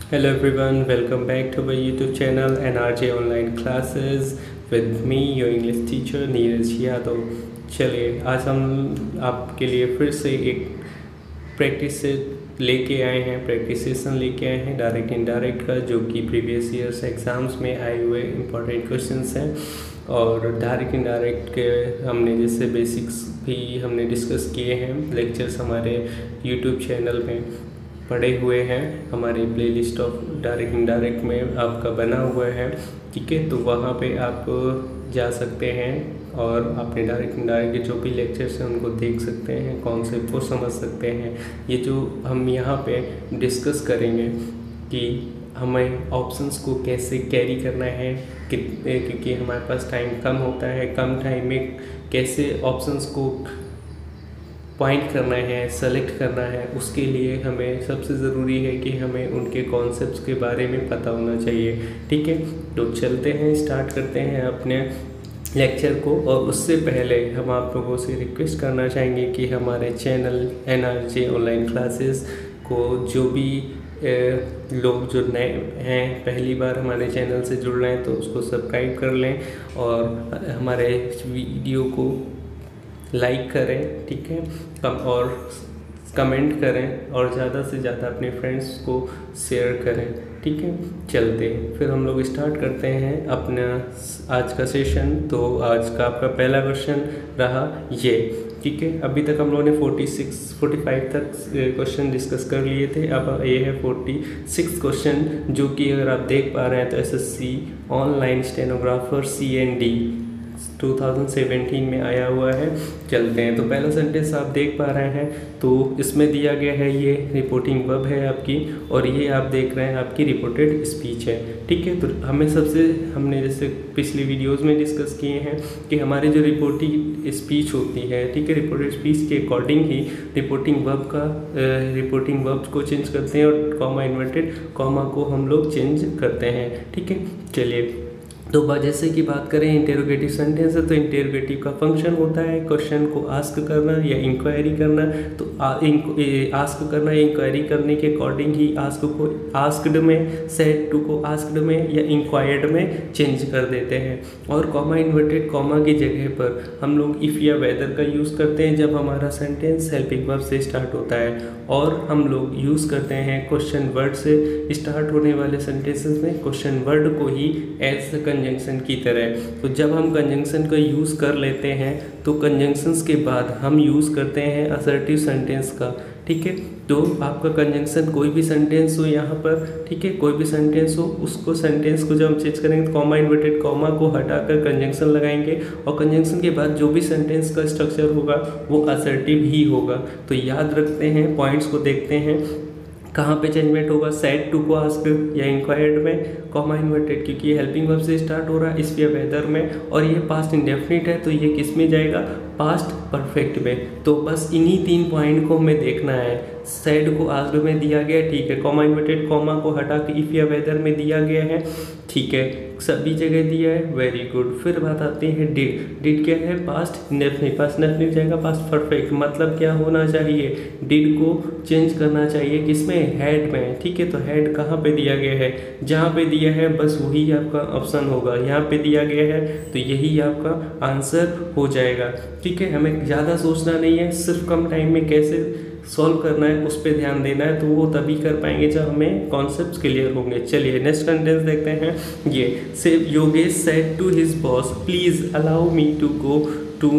Hello everyone, welcome back to our YouTube channel NRJ Online Classes with me, your English teacher Neeraj Yadav. चलिए आज हम आपके लिए फिर से एक प्रैक्टिस से लेके आए हैं, प्रैक्टिस सेशन लेके आए हैं डायरेक्ट इनडायरेक्ट का, जो कि प्रीवियस ईयर्स एग्ज़ाम्स में आए हुए इम्पोर्टेंट क्वेश्चंस हैं। और डायरेक्ट इनडायरेक्ट के हमने जैसे बेसिक्स भी हमने डिस्कस किए हैं, लेक्चर्स हमारे यूट्यूब चैनल में पड़े हुए हैं, हमारे प्लेलिस्ट ऑफ डायरेक्ट इनडायरेक्ट में आपका बना हुआ है, ठीक है। तो वहाँ पे आप जा सकते हैं और अपने डायरेक्ट इनडायरेक्ट के जो भी लेक्चर्स हैं उनको देख सकते हैं, कॉन्सेप्ट को समझ सकते हैं। ये जो हम यहाँ पे डिस्कस करेंगे कि हमें ऑप्शंस को कैसे कैरी करना है, क्योंकि हमारे पास टाइम कम होता है, कम टाइम में कैसे ऑप्शंस को पॉइंट करना है, सेलेक्ट करना है, उसके लिए हमें सबसे ज़रूरी है कि हमें उनके कॉन्सेप्ट्स के बारे में पता होना चाहिए, ठीक है। तो चलते हैं, स्टार्ट करते हैं अपने लेक्चर को। और उससे पहले हम आप लोगों से रिक्वेस्ट करना चाहेंगे कि हमारे चैनल NRJ ऑनलाइन क्लासेस को जो भी लोग जो नए हैं, पहली बार हमारे चैनल से जुड़ रहे हैं, तो उसको सब्सक्राइब कर लें और हमारे वीडियो को लाइक करें, ठीक है, और कमेंट करें और ज़्यादा से ज़्यादा अपने फ्रेंड्स को शेयर करें, ठीक है। चलते हैं फिर हम लोग स्टार्ट करते हैं अपना आज का सेशन। तो आज का आपका पहला क्वेश्चन रहा ये, ठीक है। अभी तक हम लोगों ने 45 तक क्वेश्चन डिस्कस कर लिए थे। अब ये है 46 क्वेश्चन, जो कि अगर आप देख पा रहे हैं तो SSC ऑनलाइन स्टेनोग्राफर CND 2017 में आया हुआ है। चलते हैं, तो पहला सेंटेंस आप देख पा रहे हैं, तो इसमें दिया गया है ये रिपोर्टिंग वर्ब है आपकी, और ये आप देख रहे हैं आपकी रिपोर्टेड स्पीच है, ठीक है। तो हमने जैसे पिछली वीडियोस में डिस्कस किए हैं कि हमारी जो रिपोर्टिंग स्पीच होती है, ठीक है, रिपोर्टेड स्पीच के अकॉर्डिंग ही रिपोर्टिंग वर्ब को चेंज करते हैं और कॉमा इन्वर्टेड कॉमा को हम लोग चेंज करते हैं, ठीक है। चलिए, तो जैसे कि बात करें इंटेरोगेटिव सेंटेंस है, तो इंटेरोगेटिव का फंक्शन होता है क्वेश्चन को आस्क करना या इंक्वायरी करना। तो आस्क करना या इंक्वायरी करने के अकॉर्डिंग ही आस्क को आस्क्ड में, सेड टू को आस्क्ड में या इंक्वायर्ड में चेंज कर देते हैं। और कॉमा इन्वर्टेड कॉमा की जगह पर हम लोग इफ़ या वेदर का यूज़ करते हैं जब हमारा सेंटेंस हेल्पिंग वर्ब से स्टार्ट होता है, और हम लोग यूज़ करते हैं क्वेश्चन वर्ड से स्टार्ट होने वाले सेंटेंसेस में क्वेश्चन वर्ड को ही एज कंजंक्शन की तरह। तो जब हम कंजंक्शन का यूज़ कर लेते हैं तो कंजंक्शंस के बाद हम यूज़ करते हैं असर्टिव सेंटेंस का, ठीक है। तो आपका कंजंक्शन कोई भी सेंटेंस हो यहाँ पर, ठीक है, कोई भी सेंटेंस हो, उसको सेंटेंस को जब हम चेंज करेंगे तो कॉमा इन्वर्टेड कॉमा को हटाकर कंजंक्शन लगाएंगे, और कंजंक्शन के बाद जो भी सेंटेंस का स्ट्रक्चर होगा वो असर्टिव ही होगा। तो याद रखते हैं, पॉइंट्स को देखते हैं, कहाँ पे चेंजमेंट होगा, सेड टू को आस्क्ड या इंक्वायर्ड में, कॉमा इन्वर्टेड क्योंकि ये हेल्पिंग वर्ब से स्टार्ट हो रहा है इस या वेदर में, और ये पास्ट इंडेफिनिट है तो ये किस में जाएगा, पास्ट परफेक्ट में। तो बस इन्हीं 3 पॉइंट को हमें देखना है। सेड को आस्क्ड में दिया गया, ठीक है, कॉमा इन्वर्टेड कॉमा को हटा के इफ या वेदर में दिया गया है, ठीक है, सभी जगह दिया है, वेरी गुड। फिर बात आती है डिड क्या है, पास्ट इंडेफिनिट, पास्ट इंडेफिनिट जाएगा पास्ट परफेक्ट। मतलब क्या होना चाहिए, डिड को चेंज करना चाहिए किसमें, हैड में, ठीक है। तो हैड कहाँ पे दिया गया है, जहाँ पे दिया है बस वही आपका ऑप्शन होगा, यहाँ पे दिया गया है तो यही आपका आंसर हो जाएगा, ठीक है। हमें ज़्यादा सोचना नहीं है, सिर्फ कम टाइम में कैसे सॉल्व करना है उस पर ध्यान देना है, तो वो तभी कर पाएंगे जब हमें कॉन्सेप्ट्स क्लियर होंगे। चलिए नेक्स्ट सेंटेंस देखते हैं। ये से Yogesh said to his boss please allow me to go to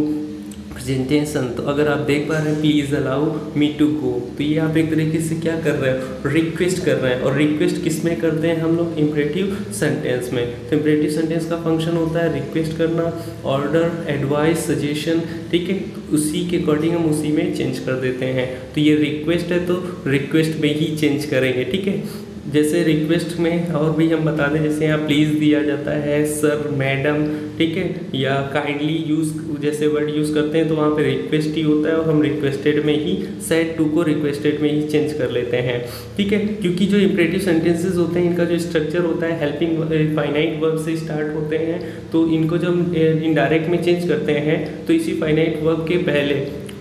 presentation. तो अगर आप देख पा रहे हैं please allow me to go, तो ये आप एक तरीके से क्या कर रहे हैं, रिक्वेस्ट कर रहे हैं। और रिक्वेस्ट किस में करते हैं हम लोग, इंपरेटिव सेंटेंस में। तो इंपरेटिव सेंटेंस का फंक्शन होता है रिक्वेस्ट करना, ऑर्डर, एडवाइस, सजेशन, ठीक है। उसी के अकॉर्डिंग हम उसी में चेंज कर देते हैं। तो ये रिक्वेस्ट है तो रिक्वेस्ट में ही चेंज करेंगे, ठीक है। जैसे रिक्वेस्ट में और भी हम बता दें, जैसे यहाँ प्लीज़ दिया जाता है, सर, मैडम, ठीक है, या काइंडली यूज़ जैसे वर्ड यूज़ करते हैं तो वहाँ पे रिक्वेस्ट ही होता है, और हम रिक्वेस्टेड में ही सेड टू को रिक्वेस्टेड में ही चेंज कर लेते हैं, ठीक है। क्योंकि जो इंपरेटिव सेंटेंसेस होते हैं इनका जो स्ट्रक्चर होता है हेल्पिंग फाइनाइट वर्ब से स्टार्ट होते हैं, तो इनको जब इनडायरेक्ट में चेंज करते हैं तो इसी फाइनाइट वर्ब के पहले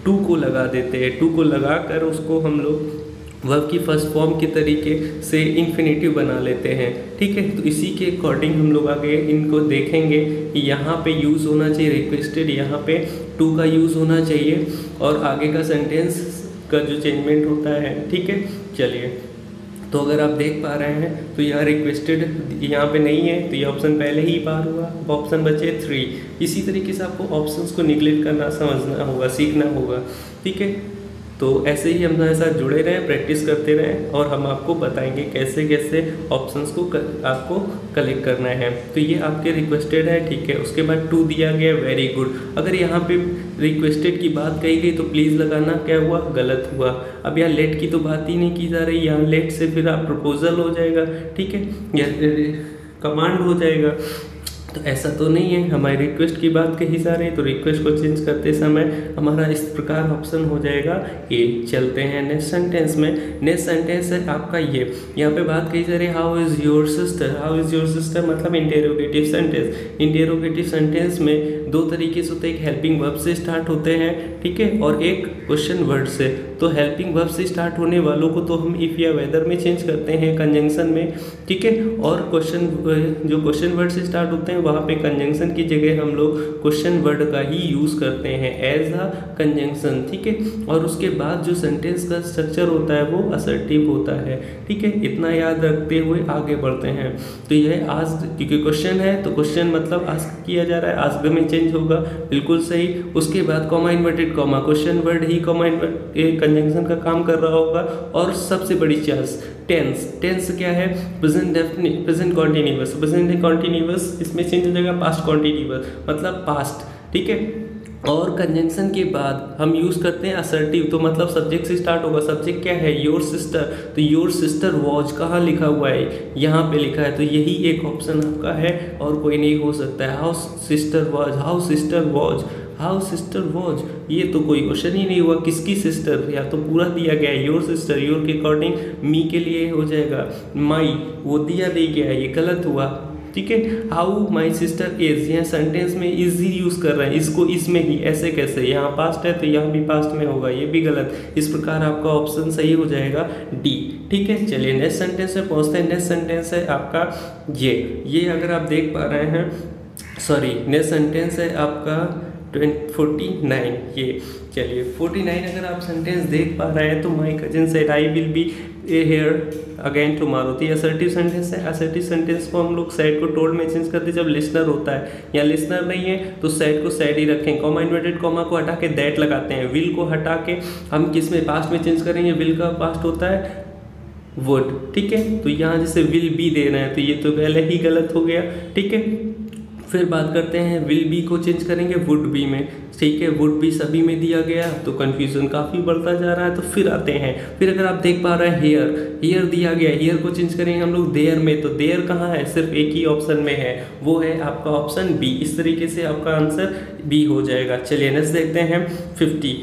टू को लगा देते हैं। टू को लगा कर उसको हम लोग वर्ब की फर्स्ट फॉर्म के तरीके से इन्फिनेटिव बना लेते हैं। ठीक है, तो इसी के अकॉर्डिंग हम लोग आगे इनको देखेंगे कि यहाँ पे यूज़ होना चाहिए रिक्वेस्टेड, यहाँ पे टू का यूज़ होना चाहिए और आगे का सेंटेंस का जो चेंजमेंट होता है। ठीक है, चलिए तो अगर आप देख पा रहे हैं तो यहाँ रिक्वेस्टेड यहाँ पे नहीं है, तो ये ऑप्शन पहले ही पार हुआ, ऑप्शन बचे 3। इसी तरीके से आपको ऑप्शंस को निगलेक्ट करना समझना होगा, सीखना होगा। ठीक है, तो ऐसे ही हमारे साथ जुड़े रहें, प्रैक्टिस करते रहें और हम आपको बताएंगे कैसे कैसे ऑप्शंस को आपको कलेक्ट करना है। तो ये आपके रिक्वेस्टेड है। ठीक है, उसके बाद टू दिया गया, वेरी गुड। अगर यहाँ पे रिक्वेस्टेड की बात कही गई तो प्लीज़ लगाना क्या हुआ, गलत हुआ। अब यहाँ लेट की तो बात ही नहीं की जा रही, यहाँ लेट से फिर आप प्रपोजल हो जाएगा। ठीक है, या कमांड हो जाएगा, तो ऐसा तो नहीं है। हमारी रिक्वेस्ट की बात कही जा रही है तो रिक्वेस्ट को चेंज करते समय हमारा इस प्रकार ऑप्शन हो जाएगा ए। चलते हैं नेक्स्ट सेंटेंस में। नेक्स्ट सेंटेंस है आपका ये, यहाँ पे बात कही जा रही है how is your sister. How is your sister मतलब इंटेरोगेटिव सेंटेंस। इंटेरोगेटिव सेंटेंस में दो तरीके से होते हैं, एक हेल्पिंग वर्ब से स्टार्ट होते हैं, ठीक है, और एक क्वेश्चन वर्ड से। तो हेल्पिंग वर्ब से स्टार्ट होने वालों को तो हम इफ़ या वेदर में चेंज करते हैं कंजंक्शन में। ठीक है, और जो क्वेश्चन वर्ड से स्टार्ट होते हैं वहाँ पे कंजंक्शन की जगह हम लोग क्वेश्चन वर्ड का ही यूज़ करते हैं एज अ कंजंक्शन। ठीक है, और उसके बाद जो सेंटेंस का स्ट्रक्चर होता है वो असर्टिव होता है। ठीक है, इतना याद रखते हुए आगे बढ़ते हैं। तो यह आज क्योंकि क्वेश्चन है तो क्वेश्चन मतलब आस्क किया जा रहा है, आस्क में चेंज होगा, बिल्कुल सही। उसके बाद comma inverted comma, question word ही कॉमा कंजंक्शन का काम कर रहा होगा। और सबसे बड़ी चांस टेंस। टेंस क्या है, present definite, present continuous. Present continuous इसमें चेंज हो जाएगा पास्ट कॉन्टिन्यूअस मतलब पास्ट। ठीक है, और कंजंक्शन के बाद हम यूज़ करते हैं असर्टिव, तो मतलब सब्जेक्ट से स्टार्ट होगा। सब्जेक्ट क्या है, योर सिस्टर, तो योर सिस्टर वॉज कहाँ लिखा हुआ है, यहाँ पे लिखा है, तो यही एक ऑप्शन आपका है और कोई नहीं हो सकता है। How sister was, how sister was, how sister was, ये तो कोई क्वेश्चन ही नहीं हुआ। किसकी सिस्टर, या तो पूरा दिया गया है योर सिस्टर, योर के अकॉर्डिंग मी के लिए हो जाएगा माई, वो दिया नहीं गया है, ये गलत हुआ। ठीक है, हाउ माई सिस्टर इज, यहाँ सेंटेंस में इज ही यूज़ कर रहे हैं, इसको इसमें ही, ऐसे कैसे, यहाँ पास्ट है तो यहाँ भी पास्ट में होगा, ये भी गलत। इस प्रकार आपका ऑप्शन सही हो जाएगा डी। ठीक है, चलिए नेक्स्ट सेंटेंस में पहुँचते हैं। नेक्स्ट सेंटेंस है आपका ये अगर आप देख पा रहे हैं, सॉरी नेक्स्ट सेंटेंस है आपका 49। ये चलिए 49 अगर आप सेंटेंस देख पा रहे हैं तो my cousin said I will be here again tomorrow. तो ये असर्टिव सेंटेंस है। असर्टिव सेंटेंस को हम लोग सेड को टोल्ड में चेंज करते जब लिसनर होता है, या लिसनर नहीं है तो सेड को सेड ही रखें। कॉमा इन्वर्टेड कॉमा को हटा के दैट लगाते हैं। विल को हटा के हम किस में पास्ट में चेंज करेंगे, विल का पास्ट होता है वुड। ठीक है, तो यहाँ जैसे विल बी दे रहे हैं तो ये तो पहले ही गलत हो गया। ठीक है, फिर बात करते हैं विल बी को चेंज करेंगे वुड बी में। ठीक है, वुड बी सभी में दिया गया तो कन्फ्यूजन काफ़ी बढ़ता जा रहा है। तो फिर आते हैं, फिर अगर आप देख पा रहे हैं हेयर दिया गया, हेयर को चेंज करेंगे हम लोग देयर में। तो देयर कहाँ है, सिर्फ एक ही ऑप्शन में है, वो है आपका ऑप्शन बी। इस तरीके से आपका आंसर बी हो जाएगा। चलिए नेक्स्ट देखते हैं 50।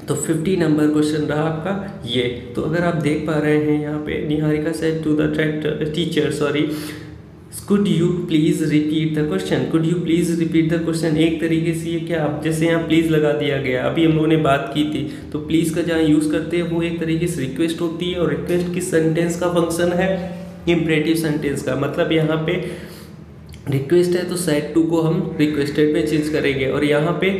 तो 50 नंबर क्वेश्चन रहा आपका ये। तो अगर आप देख पा रहे हैं यहाँ पे Niharika said to the teacher, sorry, could you please repeat the question. Could you please repeat the question एक तरीके से ये क्या, आप जैसे यहाँ प्लीज़ लगा दिया गया, अभी हम लोगों ने बात की थी, तो प्लीज़ का जहाँ यूज़ करते हैं वो एक तरीके से रिक्वेस्ट होती है। और रिक्वेस्ट किस सेंटेंस का फंक्शन है, इम्परेटिव सेंटेंस का। मतलब यहाँ पे रिक्वेस्ट है तो सेड टू को हम रिक्वेस्टेड में चेंज करेंगे। और यहाँ पे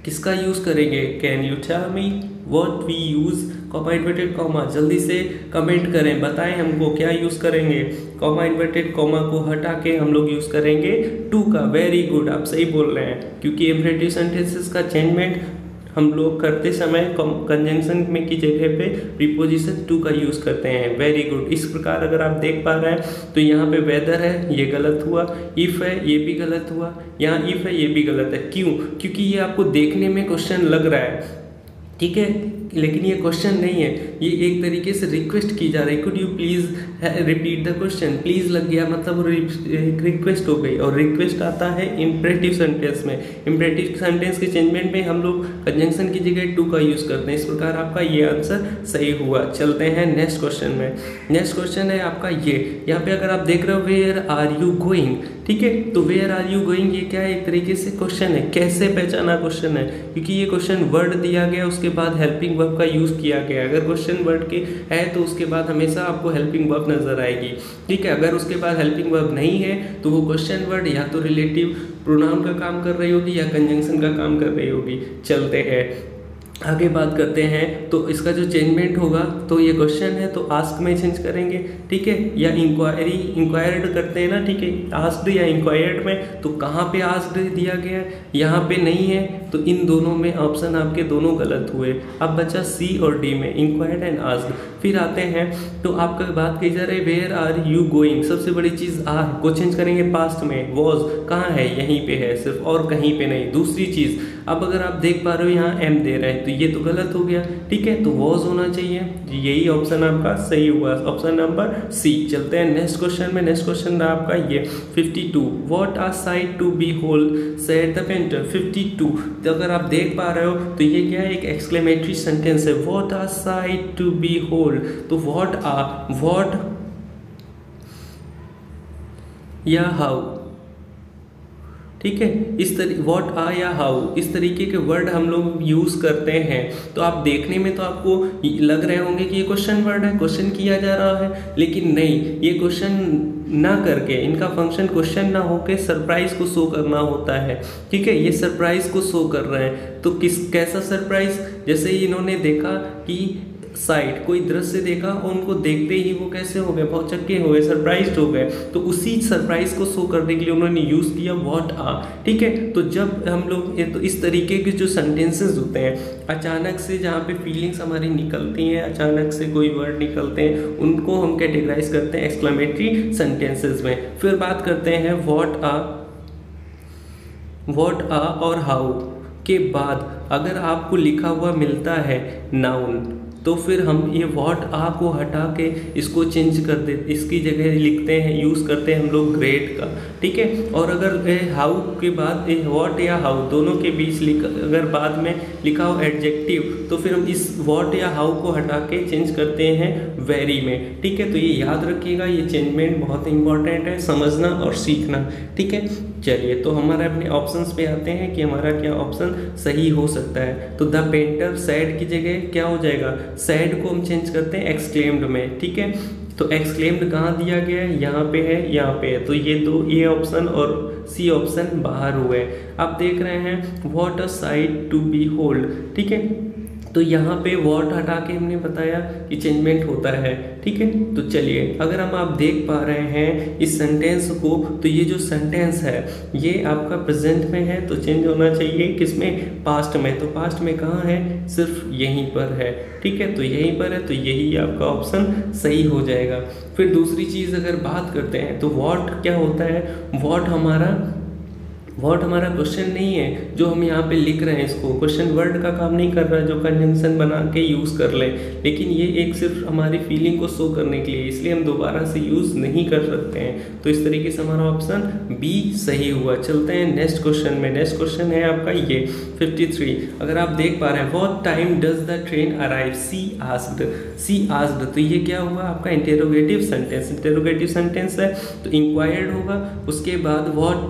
किसका यूज़ करेंगे, can you tell me what we use, comma inverted comma, जल्दी से कमेंट करें, बताएं हमको क्या यूज़ करेंगे। कॉमा इन्वर्टेड कॉमा को हटा के हम लोग यूज़ करेंगे टू का। वेरी गुड, आप सही बोल रहे हैं, क्योंकि इम्परेटिव सेंटेंसेस का चेंजमेंट हम लोग करते समय कंजंक्शन में की जगह पे प्रीपोजिशन टू का यूज़ करते हैं। Very good. इस प्रकार अगर आप देख पा रहे हैं तो यहाँ पे वेदर है, ये गलत हुआ। इफ़ है, ये भी गलत हुआ। यहाँ इफ़ है, ये भी गलत है। क्यों, क्योंकि ये आपको देखने में क्वेश्चन लग रहा है, ठीक है, लेकिन ये क्वेश्चन नहीं है, ये एक तरीके से रिक्वेस्ट की जा रही है। Could you please repeat the question, please लग गया मतलब रिक्वेस्ट हो गई। और रिक्वेस्ट आता है इम्परेटिव सेंटेंस में। इम्परेटिव सेंटेंस के चेंजमेंट में हम लोग कंजंक्शन की जगह टू का यूज़ करते हैं। इस प्रकार आपका ये आंसर सही हुआ। चलते हैं नेक्स्ट क्वेश्चन में। नेक्स्ट क्वेश्चन है आपका ये, यहाँ पे अगर आप देख रहे हो वेयर आर यू गोइंग, ठीक है, तो वेयर आर यू गोइंग ये क्या है, एक तरीके से क्वेश्चन है। कैसे पहचाना क्वेश्चन है, क्योंकि ये क्वेश्चन वर्ड दिया गया, उसके बाद हेल्पिंग वर्ब का यूज़ किया गया है। अगर क्वेश्चन वर्ड के है तो उसके बाद हमेशा आपको हेल्पिंग वर्ब नज़र आएगी, ठीक है। अगर उसके बाद हेल्पिंग वर्ब नहीं है तो वो क्वेश्चन वर्ड या तो रिलेटिव प्रोनाउन का काम कर रही होगी या कंजंक्शन का काम कर रही होगी। चलते हैं आगे बात करते हैं। तो इसका जो चेंजमेंट होगा, तो ये क्वेश्चन है तो आस्क में चेंज करेंगे, ठीक है, या इंक्वायर्ड करते हैं ना, ठीक है, आस्क्ड या इंक्वायर्ड में। तो कहाँ पे आस्क्ड दिया गया है, यहाँ पे नहीं है, तो इन दोनों में ऑप्शन आपके दोनों गलत हुए। अब बचा सी और डी में, इंक्वायर्ड एंड आस्क्ड। फिर आते हैं तो आपका बात की जा रही है वेयर आर यू गोइंग, सबसे बड़ी चीज़ आर को चेंज करेंगे पास्ट में। वॉज कहाँ है, यहीं पे है सिर्फ, और कहीं पे नहीं। दूसरी चीज़, अब अगर आप देख पा रहे हो यहाँ एम दे रहे हैं तो ये तो गलत हो गया, ठीक है, तो वॉज होना चाहिए। यही ऑप्शन आपका सही हुआ, ऑप्शन नंबर सी। चलते हैं नेक्स्ट क्वेश्चन में। नेक्स्ट क्वेश्चन रहा आपका ये 52, what are sight to behold said the painter. 52, तो अगर आप देख पा रहे हो तो ये क्या है, एक एक्सक्लेमेटरी सेंटेंस है। What are sight to behold, तो व्हाट या हाउ, ठीक है, इस तरीके व्हाट आ या हाउ, इस तरीके के वर्ड हम लोग यूज़ करते हैं। तो आप देखने में तो आपको लग रहे होंगे कि ये क्वेश्चन वर्ड है, क्वेश्चन किया जा रहा है, लेकिन नहीं, ये क्वेश्चन ना करके, इनका फंक्शन क्वेश्चन ना होके सरप्राइज को शो करना होता है, ठीक है। ये सरप्राइज को शो कर रहे हैं, तो कैसा सरप्राइज, जैसे इन्होंने देखा कि साइट, कोई दृश्य देखा और उनको देखते ही वो कैसे हो गए, बहुत चक्के हो गए, सरप्राइज्ड हो गए। तो उसी सरप्राइज को शो करने के लिए उन्होंने यूज़ किया व्हाट आ, ठीक है। तो जब हम लोग तो इस तरीके के जो सेंटेंसेस होते हैं, अचानक से जहाँ पे फीलिंग्स हमारी निकलती हैं, अचानक से कोई वर्ड निकलते हैं, उनको हम कैटेगराइज करते हैं एक्सक्लेमेटरी सेंटेंसेस में। फिर बात करते हैं व्हाट आ और हाउ के बाद अगर आपको लिखा हुआ मिलता है नाउन, तो फिर हम ये व्हाट आ को हटा के इसको चेंज कर दे, इसकी जगह लिखते हैं, यूज़ करते हैं हम लोग ग्रेट का, ठीक है। और अगर हाउ के बाद व्हाट या हाउ दोनों के बीच अगर बाद में लिखा हो एडजेक्टिव, तो फिर हम इस व्हाट या हाउ को हटा के चेंज करते हैं वेरी में, ठीक है। तो ये याद रखिएगा, ये चेंजमेंट बहुत इंपॉर्टेंट है, समझना और सीखना, ठीक है। चलिए, तो हमारे अपने ऑप्शंस पे आते हैं कि हमारा क्या ऑप्शन सही हो सकता है। तो द पेंटर सैड की जगह क्या हो जाएगा, सैड को हम चेंज करते हैं एक्सक्लेम्ड में, ठीक है। तो एक्सक्लेम्ड कहाँ दिया गया है, यहाँ पे है, यहाँ पे है, तो ये दो, ए ऑप्शन और सी ऑप्शन बाहर हुए। आप देख रहे हैं what a sight to behold, ठीक है। तो यहाँ पे व्हाट हटा के हमने बताया कि चेंजमेंट होता है, ठीक है। तो चलिए, अगर आप देख पा रहे हैं इस सेंटेंस को, तो ये जो सेंटेंस है ये आपका प्रेजेंट में है, तो चेंज होना चाहिए किसमें, पास्ट में। तो पास्ट में कहाँ है, सिर्फ यहीं पर है, ठीक है। तो यहीं पर है, तो यही आपका ऑप्शन सही हो जाएगा। फिर दूसरी चीज़ अगर बात करते हैं तो व्हाट क्या होता है, व्हाट हमारा क्वेश्चन नहीं है जो हम यहाँ पे लिख रहे हैं, इसको क्वेश्चन वर्ड का काम नहीं कर रहा है जो कंजंक्शन बना के यूज़ कर लें, लेकिन ये एक सिर्फ हमारी फीलिंग को शो करने के लिए, इसलिए हम दोबारा से यूज़ नहीं कर सकते हैं। तो इस तरीके से हमारा ऑप्शन बी सही हुआ। चलते हैं नेक्स्ट क्वेश्चन में। नेक्स्ट क्वेश्चन है आपका ये 53। अगर आप देख पा रहे हैं what time does the train arrive, she asked, तो ये क्या हुआ आपका इंटेरोगेटिव सेंटेंस है, तो इंक्वायर्ड होगा। उसके बाद व्हाट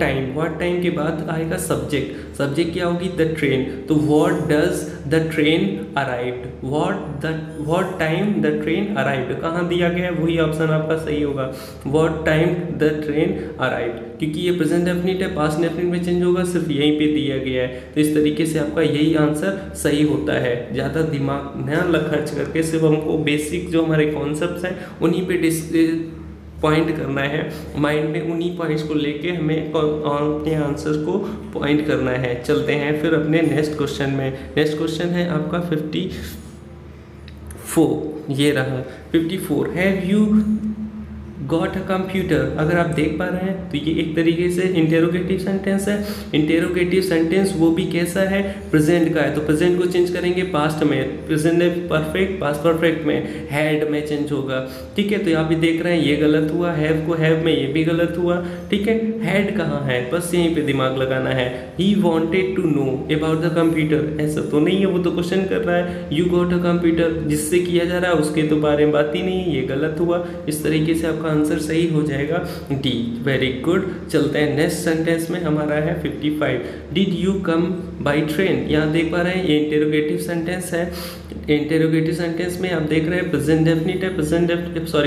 टाइम के बाद आएगा सब्जेक्ट क्या होगी, द ट्रेन। तो what does the train arrived, what time the train arrived कहाँ दिया गया है, वही ऑप्शन आपका सही होगा, what time the train arrived. क्योंकि ये प्रेजेंट डेफिनिट है, पास्ट डेफिनिट में चेंज होगा, सिर्फ यहीं पे दिया गया है। तो इस तरीके से आपका यही आंसर सही होता है। ज़्यादा दिमाग न खर्च करके सिर्फ हमको बेसिक जो हमारे कॉन्सेप्ट्स हैं उन्हीं पे पॉइंट करना है, माइंड में उन्हीं पॉइंट्स को लेके हमें अपने आंसर को पॉइंट करना है। चलते हैं फिर अपने नेक्स्ट क्वेश्चन में। नेक्स्ट क्वेश्चन है आपका 54, ये रहा 54। Have you got a computer, अगर आप देख पा रहे हैं तो ये एक तरीके से इंटेरोगेटिव सेंटेंस है। इंटेरोगेटिव सेंटेंस वो भी कैसा है, प्रेजेंट का है, तो प्रेजेंट को चेंज करेंगे पास्ट में, प्रेजेंट परफेक्ट, पास्ट परफेक्ट में, हैड में चेंज होगा, ठीक है। तो यहाँ भी देख रहे हैं ये गलत हुआ, हैव को हैव में, ये भी गलत हुआ, ठीक है। हैड कहाँ है, बस यहीं पे दिमाग लगाना है। He wanted to know about the computer, ऐसा तो नहीं है, वो तो क्वेश्चन कर रहा है। यू गॉट अ कंप्यूटर, जिससे किया जा रहा है उसके तो बारे में बात ही नहीं है, ये गलत हुआ। इस तरीके से आपका आंसर सही हो जाएगा डी। Very good. चलते हैं नेक्स्ट सेंटेंस में, हमारा है 55। Did you come by train, यहाँ देख पा रहे हैं ये इंटेरोगेटिव सेंटेंस है। इंटेरोगेटिव सेंटेंस में आप देख रहे हैं प्रेजेंट डेफिनिट है,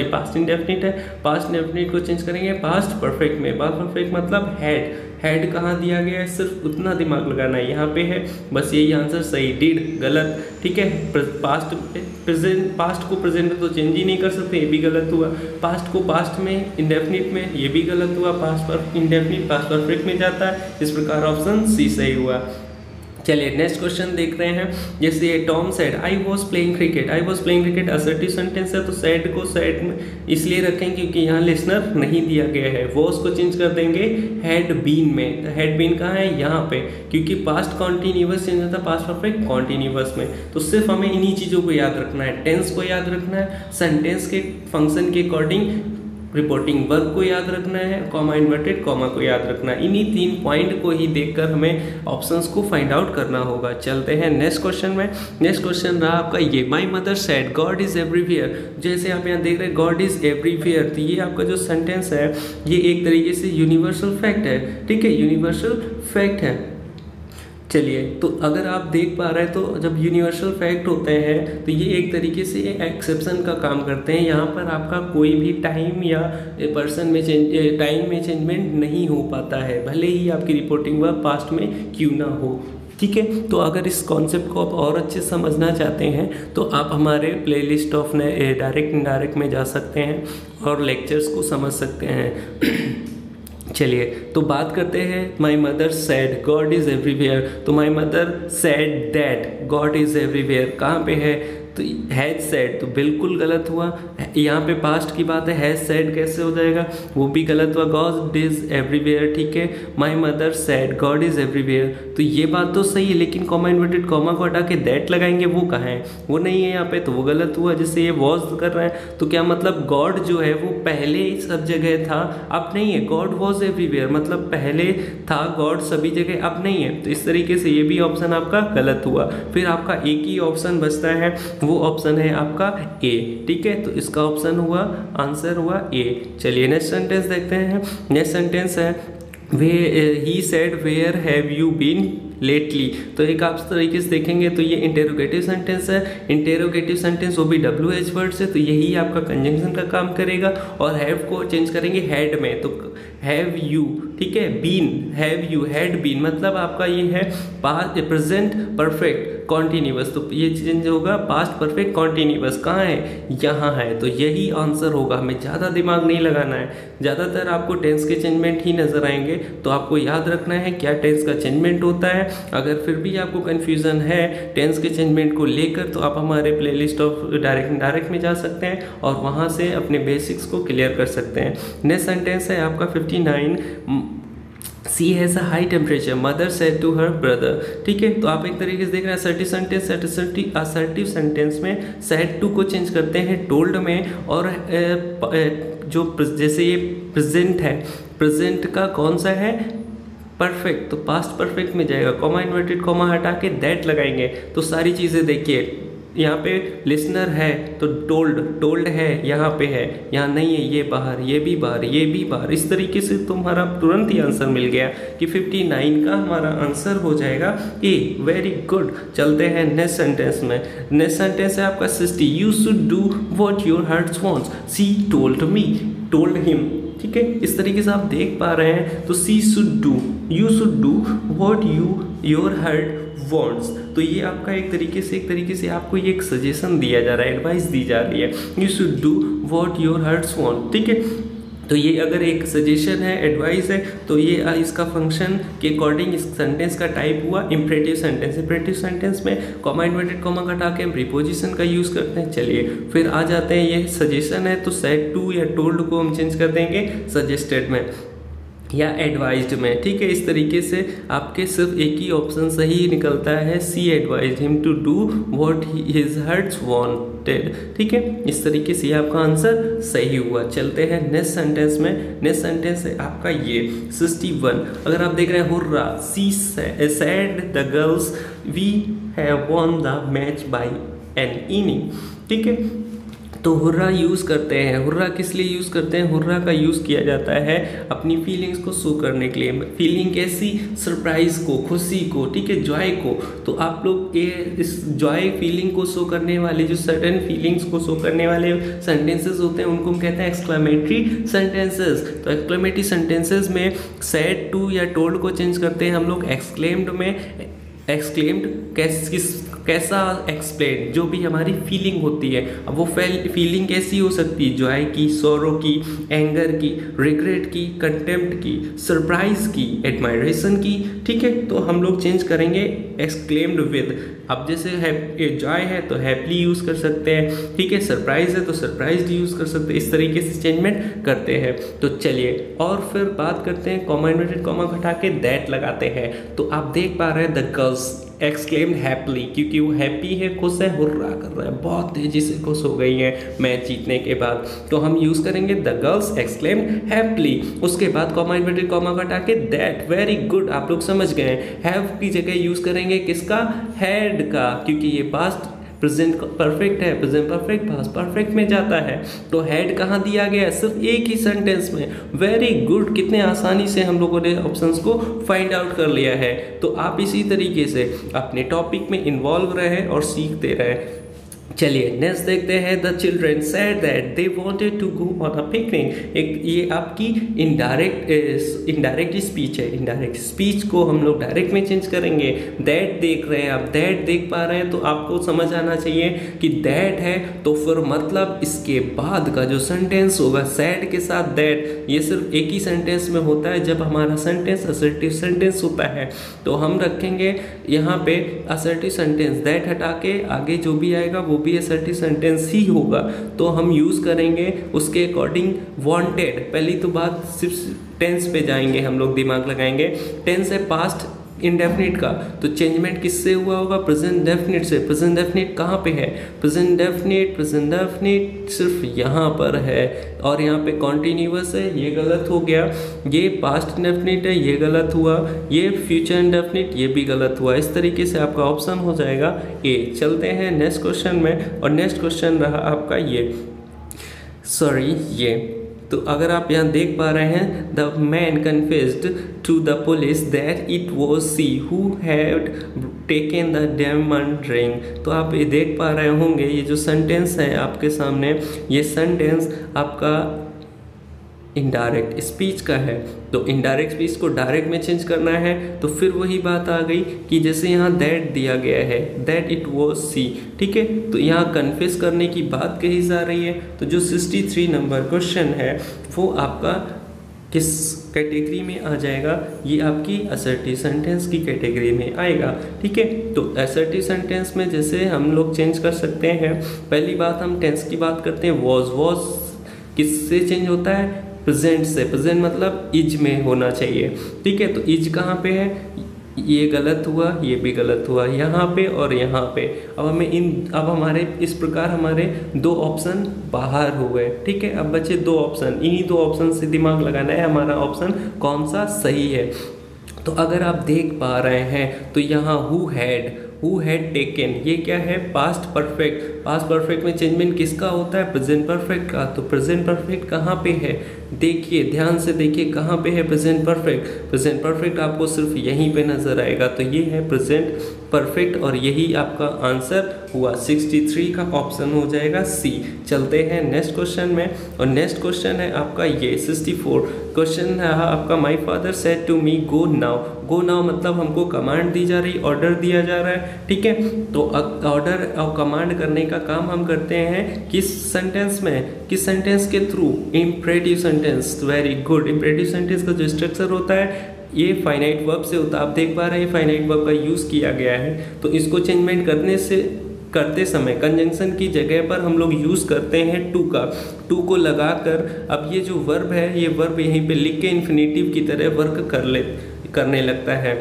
पास्ट इंडेफिनिट है, पास्ट इंडेफिनिट को चेंज करेंगे पास्ट परफेक्ट में। पास्ट परफेक्ट मतलब हेड कहाँ दिया गया है, सिर्फ उतना दिमाग लगाना है, यहाँ पे है, बस यही आंसर सही। डिड गलत, ठीक है। पास्ट को प्रेजेंट में तो चेंज ही नहीं कर सकते, ये भी गलत हुआ। पास्ट को पास्ट में इंडेफिनिट में, ये भी गलत हुआ। पास्ट पर इंडेफिनिट पास्ट परफेक्ट में जाता है, इस प्रकार ऑप्शन सी सही हुआ। चलिए नेक्स्ट क्वेश्चन देख रहे हैं। जैसे Tom said I was playing cricket, I was playing cricket assertive sentence है, तो सेड को सेड में इसलिए रखेंगे क्योंकि यहाँ लिसनर नहीं दिया गया है। वॉज को चेंज कर देंगे हैड बीन में। हैड बीन कहाँ है, यहाँ पे, क्योंकि पास्ट कॉन्टिन्यूअस चेंज होता है पास्ट परफेक्ट कॉन्टिन्यूअस में। तो सिर्फ हमें इन्हीं चीज़ों को याद रखना है, टेंस को याद रखना है, सेंटेंस के फंक्शन के अकॉर्डिंग रिपोर्टिंग वर्ब को याद रखना है, कॉमा इन्वर्टेड कॉमा को याद रखना है। इन्हीं 3 पॉइंट को ही देखकर हमें ऑप्शंस को फाइंड आउट करना होगा। चलते हैं नेक्स्ट क्वेश्चन में। नेक्स्ट क्वेश्चन रहा आपका ये, माई mother said God is everywhere. जैसे आप यहाँ देख रहे हैं गॉड इज एवरीवेयर, तो ये आपका जो सेंटेंस है ये एक तरीके से यूनिवर्सल फैक्ट है, ठीक है, यूनिवर्सल फैक्ट है। चलिए, तो अगर आप देख पा रहे हैं तो जब यूनिवर्सल फैक्ट होते हैं तो ये एक तरीके से एक्सेप्शन का काम करते हैं। यहाँ पर आपका कोई भी टाइम या पर्सन में टाइम में चेंजमेंट नहीं हो पाता है, भले ही आपकी रिपोर्टिंग वर्ब पास्ट में क्यों ना हो, ठीक है। तो अगर इस कॉन्सेप्ट को आप और अच्छे से समझना चाहते हैं तो आप हमारे प्लेलिस्ट ऑफ डायरेक्ट इनडायरेक्ट में जा सकते हैं और लेक्चर्स को समझ सकते हैं। चलिए, तो बात करते हैं my mother said God is everywhere. तो my mother said that God is everywhere कहाँ पे है, तो हैज सेड तो बिल्कुल गलत हुआ। यहाँ पे पास्ट की बात है, हैज सेड कैसे हो जाएगा, वो भी गलत हुआ। गॉड इज एवरीवेयर, ठीक है। माई mother said God is everywhere, तो ये बात तो सही है, लेकिन कॉमा इन्वर्टेड कॉमा को हटा के दैट लगाएंगे, वो कहाँ है, वो नहीं है यहाँ पे, तो वो गलत हुआ। जैसे ये वॉज कर रहा है तो क्या मतलब गॉड जो है वो पहले सब जगह था, अब नहीं है। गॉड वॉज एवरीवेयर मतलब पहले था गॉड सभी जगह, अब नहीं है। तो इस तरीके से ये भी ऑप्शन आपका गलत हुआ। फिर आपका एक ही ऑप्शन बचता है, वो ऑप्शन है आपका ए, ठीक है। तो इसका ऑप्शन हुआ, आंसर हुआ ए। चलिए नेक्स्ट सेंटेंस देखते हैं। नेक्स्ट सेंटेंस है he said where have you been lately. तो एक आप तरीके से देखेंगे तो ये इंटेरोगेटिव सेंटेंस है। इंटेरोगेटिव सेंटेंस वो भी WH वर्ड से, तो यही आपका कंजंक्शन का काम करेगा। और हैव को चेंज करेंगे हैड में, तो हैव यू, ठीक है। Been, have you, had been मतलब आपका ये है पास्ट प्रेजेंट परफेक्ट कॉन्टिन्यूअस, तो ये चेंज होगा पास्ट परफेक्ट कॉन्टिन्यूअस। कहाँ है, यहाँ है, तो यही आंसर होगा। हमें ज़्यादा दिमाग नहीं लगाना है, ज़्यादातर आपको टेंस के चेंजमेंट ही नजर आएंगे, तो आपको याद रखना है क्या टेंस का चेंजमेंट होता है। अगर फिर भी आपको कन्फ्यूज़न है टेंस के चेंजमेंट को लेकर, तो आप हमारे प्लेलिस्ट ऑफ डायरेक्ट में जा सकते हैं और वहाँ से अपने बेसिक्स को क्लियर कर सकते हैं। नेक्स्ट सेंटेंस है आपका 59, she has a high temperature mother said to her brother, ठीक है। तो आप एक तरीके से देख रहे हैं असर्टिव सेंटेंस में सेड टू को चेंज करते हैं टोल्ड में, और जो जैसे ये प्रेजेंट है, प्रेजेंट का कौन सा है, परफेक्ट, तो पास्ट परफेक्ट में जाएगा। कॉमा इन्वर्टेड कॉमा हटा के दैट लगाएंगे, तो सारी चीज़ें देखिए यहाँ पे लिसनर है तो टोल्ड है, यहाँ पे है, यहाँ नहीं है, ये बाहर, ये भी बाहर, ये भी बाहर। इस तरीके से तुम्हारा तुरंत ही आंसर मिल गया कि 59 का हमारा आंसर हो जाएगा ए। Very good. चलते हैं नेक्स्ट सेंटेंस में। नेक्स्ट सेंटेंस है आपका 60, you should do what your heart wants, C told me, told him, ठीक है। इस तरीके से आप देख पा रहे हैं, तो she should do, you should do what your heart wants, तो ये आपका एक तरीके से आपको ये एक सजेशन दिया जा रहा है, एडवाइस दी जा रही है, you should do what your hearts want, ठीक है। तो ये अगर एक सजेशन है, एडवाइस है, तो ये इसका फंक्शन के अकॉर्डिंग इस सेंटेंस का टाइप हुआ इम्परेटिव सेंटेंस। इम्परेटिव सेंटेंस में कॉमा इन्वर्टेड कॉमा हटा के हम प्रीपोजिशन का यूज़ करते हैं। चलिए फिर आ जाते हैं, ये सजेशन है तो सेड टू या टोल्ड को हम चेंज कर देंगे सजेस्टेड में या एडवाइज्ड में, ठीक है। इस तरीके से आपके सिर्फ एक ही ऑप्शन सही निकलता है, she advised him to do what his hearts wanted, ठीक है। इस तरीके से आपका आंसर सही हुआ। चलते हैं नेक्स्ट सेंटेंस में। नेक्स्ट सेंटेंस है आपका ये 61, अगर आप देख रहे हैं hurrah, she said the girls we have won the match by an inning, ठीक है। तो हुर्रा यूज़ करते हैं। हुर्रा किस लिए यूज़ करते हैं? हुर्रा का यूज़ किया जाता है अपनी फीलिंग्स को शो करने के लिए। फीलिंग कैसी? सरप्राइज को, खुशी को, ठीक है, जॉय को। तो आप लोग ये इस जॉय फीलिंग को शो करने वाले, जो सर्टेन फीलिंग्स को शो करने वाले सेंटेंसेस होते हैं उनको हम कहते हैं एक्सक्लेमेटरी सेंटेंसेस। तो एक्सक्लेमेटरी सेंटेंसेस में सैड टू या टोल्ड को चेंज करते हैं हम लोग एक्सक्लेम्ड में। एक्सक्लेम्ड कैसा? एक्सप्लेन, जो भी हमारी फीलिंग होती है। अब वो फीलिंग कैसी हो सकती है? जॉय की, सोरो की, एंगर की, रिग्रेट की, कंटेम्प्ट की, सरप्राइज की, एडमायरेशन की, ठीक है। तो हम लोग चेंज करेंगे एक्सक्लेम्ड विद। अब जैसे जॉय है तो हैप्पीली यूज़ कर सकते हैं, ठीक है। सरप्राइज है तो सरप्राइज्ड यूज़ कर सकते हैं। इस तरीके से चेंजमेंट करते हैं। तो चलिए और फिर बात करते हैं, कॉमा इन्वर्टेड कॉमा हटा के दैट लगाते हैं। तो आप देख पा रहे हैं द गर्ल्स एक्सक्लेम्ड हैप्पीली, क्योंकि वो हैप्पी है, खुश है, हुर्रा कर रहा है, बहुत तेजी से खुश हो गई है मैच जीतने के बाद। तो हम यूज़ करेंगे द गर्ल्स एक्सक्लेम्ड हैप्पीली। उसके बाद कॉमा इन्वर्टेड कॉमा हटा के दैट। वेरी गुड, आप लोग समझ गए। हैव की जगह यूज़ करेंगे किसका? हैड का, क्योंकि ये पास्ट प्रेजेंट परफेक्ट है, प्रेजेंट परफेक्ट पास्ट परफेक्ट में जाता है। तो हैड कहाँ दिया गया है? सिर्फ एक ही सेंटेंस में। वेरी गुड, कितने आसानी से हम लोगों ने ऑप्शंस को फाइंड आउट कर लिया है। तो आप इसी तरीके से अपने टॉपिक में इन्वॉल्व रहे और सीखते रहे। चलिए नेक्स्ट देखते हैं। The children said that they wanted to go on a picnic. एक ये आपकी इनडायरेक्ट स्पीच है। इनडायरेक्ट स्पीच को हम लोग डायरेक्ट में चेंज करेंगे। दैट देख रहे हैं आप, दैट देख पा रहे हैं, तो आपको समझ आना चाहिए कि दैट है तो फिर मतलब इसके बाद का जो सेंटेंस होगा सैड के साथ दैट, ये सिर्फ एक ही सेंटेंस में होता है जब हमारा सेंटेंस असर्टिव सेंटेंस होता है। तो हम रखेंगे यहाँ पे असर्टिव सेंटेंस, दैट हटा के आगे जो भी आएगा वो भी असर्टिव सेंटेंस ही होगा। तो हम यूज़ करेंगे उसके अकॉर्डिंग वांटेड। पहली तो बात सिर्फ टेंस पे जाएंगे, हम लोग दिमाग लगाएंगे। टेंस है पास्ट इंडेफिनिट का, तो चेंजमेंट किससे हुआ होगा? प्रेजेंट डेफिनिट से। प्रेजेंट डेफिनिट कहाँ पे है? प्रेजेंट डेफिनिट सिर्फ यहाँ पर है, और यहाँ पे कॉन्टिन्यूअस है, ये गलत हो गया। ये पास्ट इंडेफिनिट है, ये गलत हुआ। ये फ्यूचर इंडेफिनिट, ये भी गलत हुआ। इस तरीके से आपका ऑप्शन हो जाएगा ए। चलते हैं नेक्स्ट क्वेश्चन में, और नेक्स्ट क्वेश्चन रहा आपका ये। तो अगर आप यहाँ देख पा रहे हैं, the man confessed to the police that it was she who had taken the diamond ring. तो आप ये देख पा रहे होंगे, ये जो सेंटेंस है आपके सामने, ये सेंटेंस आपका इनडायरेक्ट स्पीच का है। तो इनडायरेक्ट स्पीच को डायरेक्ट में चेंज करना है। तो फिर वही बात आ गई कि जैसे यहाँ दैट दिया गया है, दैट इट वॉज सी, ठीक है। तो यहाँ कन्फेस करने की बात कही जा रही है। तो जो 63 नंबर क्वेश्चन है वो आपका किस कैटेगरी में आ जाएगा? ये आपकी असर्टिव सेंटेंस की कैटेगरी में आएगा, ठीक है। तो असर्टिव सेंटेंस में जैसे हम लोग चेंज कर सकते हैं, पहली बात हम टेंस की बात करते हैं। वॉज किससे चेंज होता है? प्रेजेंट से। प्रेजेंट मतलब इज में होना चाहिए, ठीक है। तो इज कहाँ पे है? ये गलत हुआ, ये भी गलत हुआ, यहाँ पे और यहाँ पे। अब हमारे इस प्रकार हमारे दो ऑप्शन बाहर हो गए, ठीक है। अब बचे दो ऑप्शन, इन्हीं दो ऑप्शन से दिमाग लगाना है हमारा ऑप्शन कौन सा सही है। तो अगर आप देख पा रहे हैं तो यहाँ हु हैड टेकन, ये क्या है? Past perfect. पास्ट परफेक्ट में चेंजमेंट किसका होता है? प्रेजेंट परफेक्ट का। तो प्रेजेंट परफेक्ट कहाँ पे है? देखिए, ध्यान से देखिए कहाँ पे है प्रेजेंट परफेक्ट। प्रेजेंट परफेक्ट आपको सिर्फ यहीं पे नजर आएगा। तो ये है प्रेजेंट परफेक्ट, और यही आपका आंसर हुआ। 63 का ऑप्शन हो जाएगा सी। चलते हैं नेक्स्ट क्वेश्चन में, और नेक्स्ट क्वेश्चन है आपका ये 64 क्वेश्चन है आपका। My father said to me go now. Go now मतलब हमको कमांड दी जा रही, ऑर्डर दिया जा रहा है, ठीक है। तो ऑर्डर और कमांड करने का काम हम करते हैं किस सेंटेंस में? किस सेंटेंस के through? Imperative sentence. Very good. Imperative sentence का जो स्ट्रक्चर होता है ये फाइनाइट वर्ब से होता है। आप देख पा रहे हैं फाइनाइट वर्ब का यूज़ किया गया है। तो इसको चेंजमेंट करते समय कंजंक्शन की जगह पर हम लोग यूज़ करते हैं टू का। टू को लगाकर अब ये जो वर्ब है, ये वर्ब यहीं पे लिख के इन्फिनेटिव की तरह वर्क करने लगता है।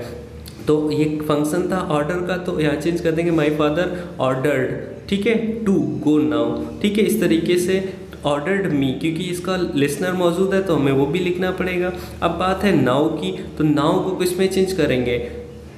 तो ये फंक्शन था ऑर्डर का, तो यहाँ चेंज कर देंगे माई फादर ऑर्डर्ड, ठीक है, टू गो नाउ, ठीक है। इस तरीके से ऑर्डर्ड मी, क्योंकि इसका लिसनर मौजूद है तो हमें वो भी लिखना पड़ेगा। अब बात है नाउ की, तो नाउ को किस में चेंज करेंगे?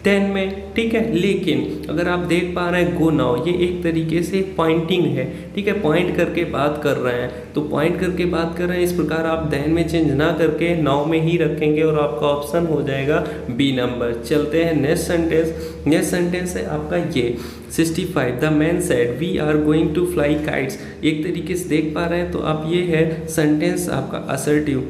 देन में, ठीक है। लेकिन अगर आप देख पा रहे हैं गो नाउ, ये एक तरीके से पॉइंटिंग है, ठीक है, पॉइंट करके बात कर रहे हैं, तो पॉइंट करके बात कर रहे हैं, इस प्रकार आप देन में चेंज ना करके नाउ में ही रखेंगे और आपका ऑप्शन हो जाएगा बी नंबर। चलते हैं नेक्स्ट सेंटेंस। नेक्स्ट सेंटेंस है आपका ये 65, the man said we are going to fly kites. एक तरीके से देख पा रहे हैं तो आप ये है सेंटेंस आपका असर्टिव।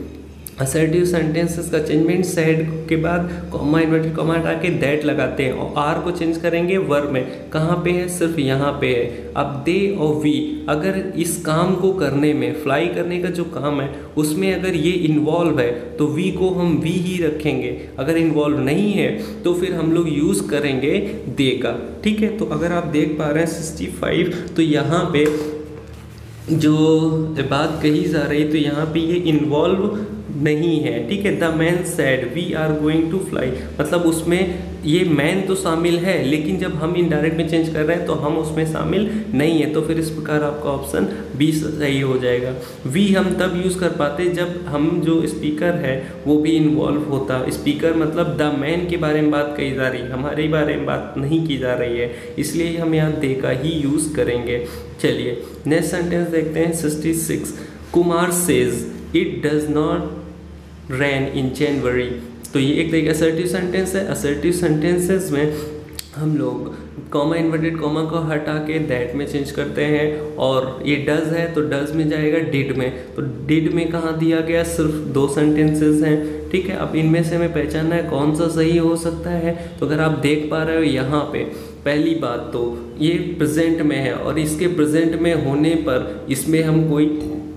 असर्टिव सेंटेंसेस का चेंजमेंट सेड के बाद कॉमा इन्वर्टेड कॉमा हटा के दैट लगाते हैं और आर को चेंज करेंगे वर्ब में। कहाँ पे है? सिर्फ यहाँ पे है। अब दे और वी, अगर इस काम को करने में, फ्लाई करने का जो काम है उसमें अगर ये इन्वॉल्व है तो वी को हम वी ही रखेंगे। अगर इन्वॉल्व नहीं है तो फिर हम लोग यूज़ करेंगे दे का, ठीक है। तो अगर आप देख पा रहे हैं 65, तो यहाँ पे जो बात कही जा रही तो यहाँ पे ये इन्वॉल्व नहीं है, ठीक है। The man said we are going to fly, मतलब उसमें ये मैन तो शामिल है लेकिन जब हम इनडायरेक्ट में चेंज कर रहे हैं तो हम उसमें शामिल नहीं है, तो फिर इस प्रकार आपका ऑप्शन बी सही हो जाएगा। वी हम तब यूज़ कर पाते जब हम जो स्पीकर है वो भी इन्वॉल्व होता। स्पीकर मतलब द मैन के बारे में बात कही जा रही है, हमारे बारे में बात नहीं की जा रही है, इसलिए हम यहाँ दे का ही यूज़ करेंगे। चलिए नेक्स्ट सेंटेंस देखते हैं 66, Kumar says it does not rain in January. तो ये एक तरीके असर्टिव सेंटेंस है। असर्टिव सेंटेंसेस में हम लोग कॉमा इन्वर्टेड कॉमा को हटा के दैट में चेंज करते हैं, और ये डज है तो डज में जाएगा डिड में। तो डिड में कहाँ दिया गया? सिर्फ 2 सेंटेंसेस हैं, ठीक है। अब इनमें से हमें पहचानना है कौन सा सही हो सकता है। तो अगर आप देख पा रहे हो यहाँ पे पहली बात तो ये प्रेजेंट में है और इसके प्रेजेंट में होने पर इसमें हम कोई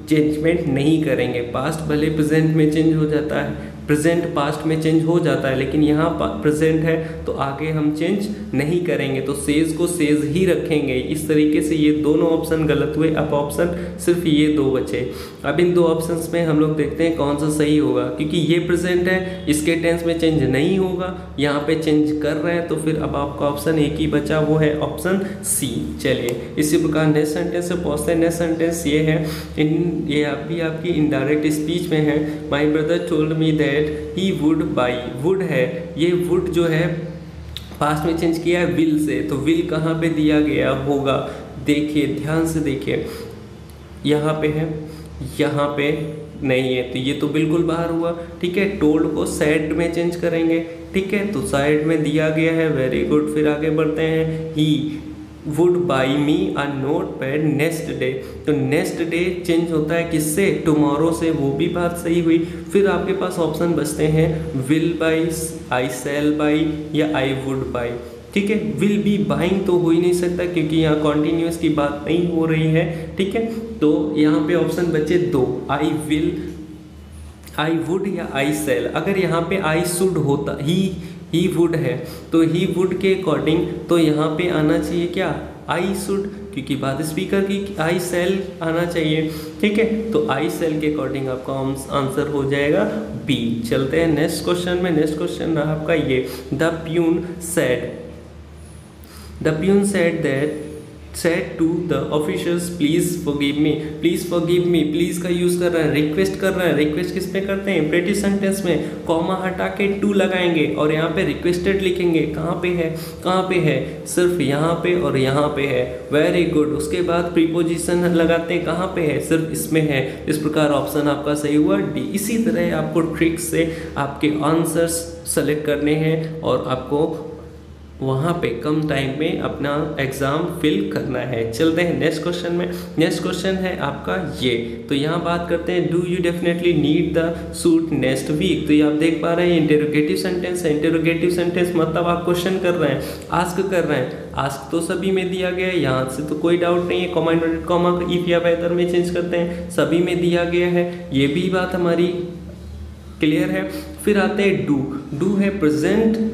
चेंजमेंट नहीं करेंगे। पास्ट भले प्रेजेंट में चेंज हो जाता है, प्रेजेंट पास्ट में चेंज हो जाता है, लेकिन यहाँ प्रेजेंट है तो आगे हम चेंज नहीं करेंगे, तो सेज को सेज ही रखेंगे। इस तरीके से ये दोनों ऑप्शन गलत हुए। अब ऑप्शन सिर्फ ये 2 बचे। अब इन 2 ऑप्शंस में हम लोग देखते हैं कौन सा सही होगा, क्योंकि ये प्रेजेंट है, इसके टेंस में चेंज नहीं होगा, यहाँ पे चेंज कर रहे हैं, तो फिर अब आपका ऑप्शन एक ही बचा, वो है ऑप्शन सी। चलिए इसी प्रकार नेक्स्ट सेंटेंस से पहुँचते हैं। नेक्स्ट सेंटेंस ये है, ये अभी आपकी इनडायरेक्ट स्पीच में है। My brother told me that he would buy. Would है, ये वुड जो है पास्ट में चेंज किया है विल से, तो विल कहाँ पे दिया गया होगा? देखिए ध्यान से देखिए, यहाँ पे है, यहाँ पे नहीं है, तो ये तो बिल्कुल बाहर हुआ, ठीक है। टोल्ड को सैड में चेंज करेंगे, ठीक है, तो साइड में दिया गया है, वेरी गुड। फिर आगे बढ़ते हैं, he would buy me a note pad next day. तो नेक्स्ट डे चेंज होता है किससे? टुमारो से, वो भी बात सही हुई। फिर आपके पास ऑप्शन बचते हैं will buy, I shall buy या आई वुड बाई, ठीक है। विल बी बाइंग तो हो ही नहीं सकता क्योंकि यहाँ कॉन्टिन्यूस की बात नहीं हो रही है, ठीक है। तो यहाँ पे ऑप्शन बचे 2, आई विल, आई वुड या आई सेल। अगर यहाँ पे आई शुड होता, ही वुड है, तो ही वुड के अकॉर्डिंग तो यहाँ पे आना चाहिए क्या? आई शुड, क्योंकि बात स्पीकर की, आई सेल आना चाहिए, ठीक है। तो आई सेल के अकॉर्डिंग आपका आंसर हो जाएगा बी। चलते हैं नेक्स्ट क्वेश्चन में। नेक्स्ट क्वेश्चन रहा आपका ये, the peon said that said to the officials please forgive me। Please का यूज कर रहे हैं, रिक्वेस्ट कर रहे हैं। रिक्वेस्ट किस पे करते हैं? ब्रिटिश सेंटेंस में कॉमा हटा के टू लगाएंगे और यहाँ पे रिक्वेस्टेड लिखेंगे। कहाँ पे है? कहाँ पे है? सिर्फ यहाँ पे और यहाँ पे है, वेरी गुड। उसके बाद प्रीपोजिशन लगाते हैं, कहाँ पे है? सिर्फ इसमें है। इस प्रकार ऑप्शन आपका सही हुआ डी। इसी तरह आपको ट्रिक से आपके आंसर्स सेलेक्ट करने हैं और आपको वहाँ पे कम टाइम में अपना एग्ज़ाम फिल करना है। चलते हैं नेक्स्ट क्वेश्चन में। नेक्स्ट क्वेश्चन है आपका ये, तो यहाँ बात करते हैं, do you definitely need the suit next week. तो ये आप देख पा रहे हैं इंटेरोगेटिव सेंटेंस है। इंटेरोगेटिव सेंटेंस मतलब आप क्वेश्चन कर रहे हैं, आस्क कर रहे हैं। आस्क तो सभी में दिया गया है, यहाँ से तो कोई डाउट नहीं है। कॉमा इन्वर्टेड कॉमा इफ या वेदर में चेंज करते हैं, सभी में दिया गया है, ये भी बात हमारी क्लियर है। फिर आते हैं डू है present,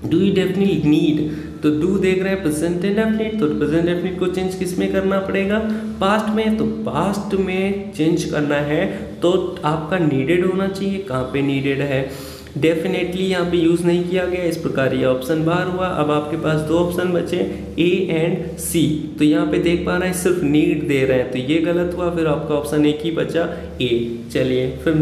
do you definitely need, तो डू देख रहे हैं प्रेजेंट इंडेफिनिट, तो प्रेजेंट इंडेफिनिट को चेंज किस में करना पड़ेगा? पास्ट में। तो पास्ट में चेंज करना है तो आपका नीडेड होना चाहिए। कहाँ पे नीडेड है? डेफिनेटली यहाँ पे यूज़ नहीं किया गया, इस प्रकार ये ऑप्शन बाहर हुआ। अब आपके पास दो ऑप्शन बचे ए एंड सी, तो यहाँ पे देख पा रहे हैं सिर्फ नीड दे रहे हैं, तो ये गलत हुआ। फिर आपका ऑप्शन एक ही बचा ए। चलिए फिर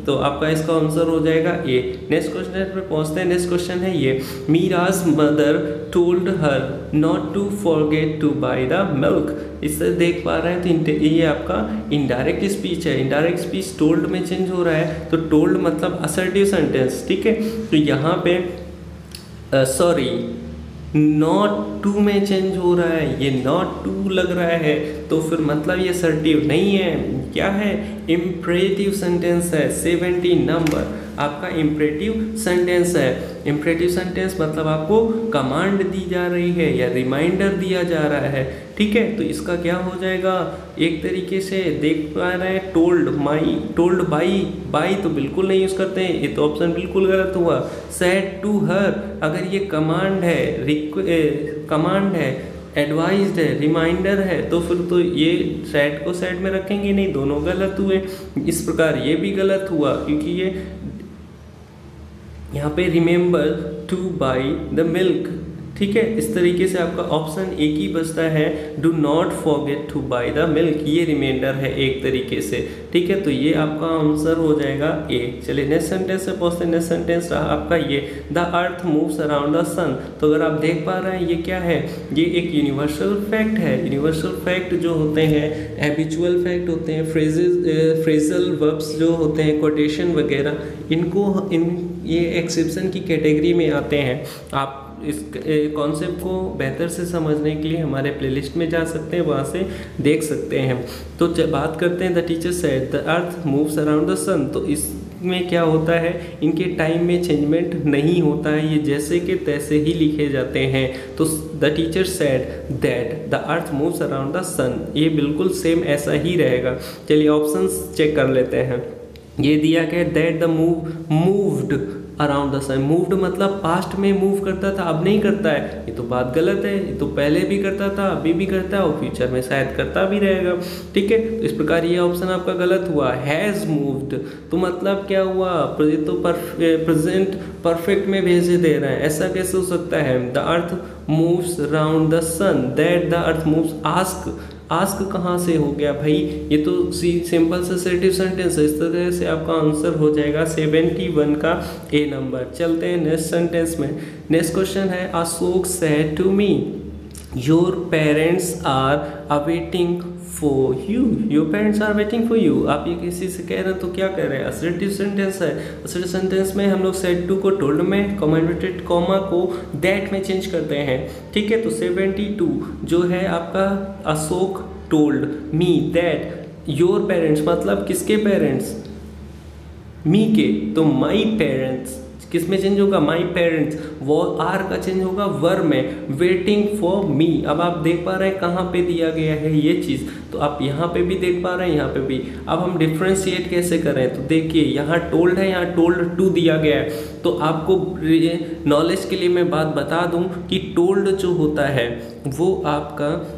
तो आपका इसका आंसर हो जाएगा ए। नेक्स्ट क्वेश्चन पे पहुँचते हैं। नेक्स्ट क्वेश्चन है ये, Miraj mother told her not to forget to buy the milk. इससे देख पा रहे हैं तो ये आपका इनडायरेक्ट स्पीच है। इनडायरेक्ट स्पीच टोल्ड में चेंज हो रहा है, तो टोल्ड मतलब असर्टिव सेंटेंस, ठीक है। तो यहाँ पे सॉरी नॉट टू में चेंज हो रहा है, ये नॉट टू लग रहा है, तो फिर मतलब ये असर्टिव नहीं है, क्या है, इम्परेटिव सेंटेंस है। 17 नंबर आपका इम्परेटिव सेंटेंस है। इम्परेटिव सेंटेंस मतलब आपको कमांड दी जा रही है या रिमाइंडर दिया जा रहा है, ठीक है। तो इसका क्या हो जाएगा, एक तरीके से देख पा रहे हैं told my, told by, by तो बिल्कुल नहीं यूज़ करते हैं, ये तो ऑप्शन बिल्कुल गलत हुआ। सेड टू हर, अगर ये कमांड है, एडवाइज्ड है, रिमाइंडर है, तो फिर तो ये सेड को सेड में रखेंगे नहीं, दोनों गलत हुए। इस प्रकार ये भी गलत हुआ, क्योंकि ये यहाँ पे remember two by the milk, ठीक है। इस तरीके से आपका ऑप्शन एक ही बचता है, do not forget to buy the milk, ये रिमाइंडर है एक तरीके से, ठीक है। तो ये आपका आंसर हो जाएगा ए। चलिए नेक्स्ट सेंटेंस से पहुँचते हैं। नेक्स्ट सेंटेंस रहा आपका ये, the earth moves around the sun. तो अगर आप देख पा रहे हैं ये क्या है, ये एक यूनिवर्सल फैक्ट है। यूनिवर्सल फैक्ट जो होते हैं, हैबिचुअल फैक्ट होते हैं, फ्रेजल वर्ब्स जो होते हैं, कोटेशन वगैरह, ये एक्सेप्शन की कैटेगरी में आते हैं। आप इस कॉन्सेप्ट को बेहतर से समझने के लिए हमारे प्लेलिस्ट में जा सकते हैं, वहाँ से देख सकते हैं। तो बात करते हैं the teacher said the earth moves around the sun. तो इसमें क्या होता है, इनके टाइम में चेंजमेंट नहीं होता है, ये जैसे के तैसे ही लिखे जाते हैं। तो the teacher said that the earth moves around the sun, ये बिल्कुल सेम ऐसा ही रहेगा। चलिए ऑप्शंस चेक कर लेते हैं। ये दिया गया that the moved around the sun. Moved मतलब पास्ट में मूव करता था, अब नहीं करता है, ये तो बात गलत है। ये तो पहले भी करता था, अभी भी करता है और फ्यूचर में शायद करता भी रहेगा, ठीक है। तो इस प्रकार ये ऑप्शन आपका गलत हुआ। हैज़ मूव्ड तो मतलब क्या हुआ, ये तो प्रेजेंट परफेक्ट में भेजे दे रहे हैं, ऐसा कैसे हो सकता है। The earth moves around the sun, that the earth moves. Ask कहाँ से हो गया भाई, ये तो सिंपल से असर्टिव सेंटेंस है। इस तरह से आपका आंसर हो जाएगा 71 का ए नंबर। चलते हैं नेक्स्ट सेंटेंस में। नेक्स्ट क्वेश्चन है, Ashok said to me your parents are awaiting for you. Your parents are waiting for you, आप ये किसी से कह रहे हैं तो क्या कह रहे हैं, असर्टिव सेंटेंस है। असर्टिव सेंटेंस में हम लोग सेड टू को टोल्ड में, कॉमा इन्वर्टेड कॉमा को दैट में चेंज करते हैं, ठीक है। तो 72 जो है आपका, Ashok told me that your parents मतलब किसके पेरेंट्स, मी के, तो माई पेरेंट्स किस में चेंज होगा, माई पेरेंट्स। वो आर का चेंज होगा वर में, वेटिंग फॉर मी। अब आप देख पा रहे हैं कहाँ पे दिया गया है ये चीज़, तो आप यहाँ पे भी देख पा रहे हैं, यहाँ पे भी। अब हम डिफ्रेंशिएट कैसे करें, तो देखिए यहाँ टोल्ड है, यहाँ टोल्ड टू दिया गया है। तो आपको नॉलेज के लिए मैं बात बता दूँ कि टोल्ड जो होता है वो आपका,